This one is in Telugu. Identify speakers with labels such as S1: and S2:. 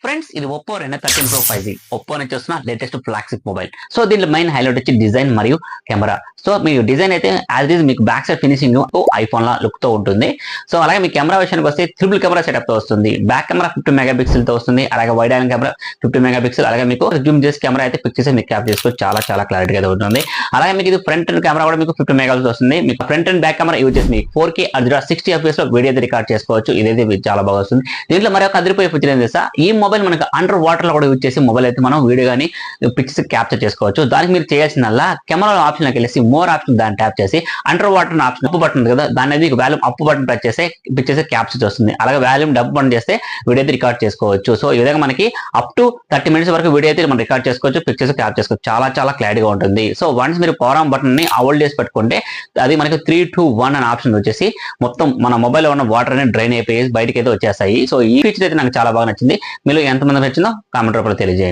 S1: ఫ్రెండ్స్ ఇది Oppo Reno 13 Pro 5G Oppo నుంచి వస్తున్న లేటెస్ట్ ఫ్లాగ్షిప్ మొబైల్. సో దీంట్లో మెయిన్ హైలైట్ వచ్చి డిజైన్ మరియు కెమెరా. సో మీ డిజైన్ అయితే యాజ్ ఇస్ మీకు బ్యాక్ సైడ్ ఫినిషింగ్ ఐఫోన్ లా లుక్ తో ఉంటుంది. సో అలాగే మీ కెమెరా విషయానికి వస్తే ట్రిపుల్ కెమెరా సెటప్ తో వస్తుంది. బ్యాక్ కెమెరా 50 మెగాపిక్సెల్ తో వస్తుంది. అలాగే వైడ్ యాంగిల్ కెమెరా 50 మెగాపిక్సెల్. అలాగే మీకు జూమ్ చేసి కెమెరా అయితే పిక్చర్స్ మీకు క్యాప్ చేసుకోవచ్చు. చాలా క్లారిటీగా ఉంటుంది. అలాగే మీకు ఇది ఫ్రంట్ అండ్ కెమెరా కూడా మీకు 50 మెగాపిక్సెల్ వస్తుంది. మీకు front and back camera use చేసి మీకు 4K 60 FPS లో వీడియో అయితే రికార్డ్ చేసుకోవచ్చు. ఇదైతే చాలా బాగా వస్తుంది. దీంట్లో మరి ఒక అదిరిపోయే ఫీచర్ ఏం చేస్తా, ఈ మొబైల్ మనకు అండర్ వాటర్ లో కూడా యూజ్ చేసి మొబైల్ అయితే మనం వీడియో కానీ పిక్చర్స్ క్యాప్చర్ చేసుకోవచ్చు. దానికి మీరు చేయాల్సిందల్లా కెమెరా ఆప్షన్ లోకి వెళ్ళేసి మోర్ ఆప్షన్ దాన్ని ట్యాప్ చేసి under water option up button ఉంది కదా, దాని అనేది వాల్యూమ్ అప్ బటన్ ప్రెస్ చేస్తే పిక్చర్స్ క్యాప్చర్ వస్తుంది. అలాగే వాల్యూమ్ డబ్ బటన్ చేస్తే వీడియో అయితే రికార్డ్ చేసుకోవచ్చు. సో ఈ విధంగా మనకి అప్ టు 30 minutes వరకు వీడియో అయితే మనం రికార్డ్ చేసుకోవచ్చు, పిక్చర్స్ క్యాప్ చేసుకోవచ్చు. చాలా క్లారిటీగా ఉంటుంది. సో వన్స్ మీరు పవర్ ఆన్ బటన్ ని హోల్డ్ చేసి పెట్టుకుంటే అది మనకి 3, 2, 1 అనే ఆప్షన్ వచ్చేసి మొత్తం మన మొబైల్ లో ఉన్న వాటర్ అనేది డ్రైన్ అయిపోయి బయటకి అయితే వచ్చేస్తాయి. సో ఈ ఫీచర్ అయితే నాకు చాలా బాగా నచ్చింది. మీరు ఎంతమంది నచ్చిందో కామెంట్ రూపంలో తెలియజేయండి.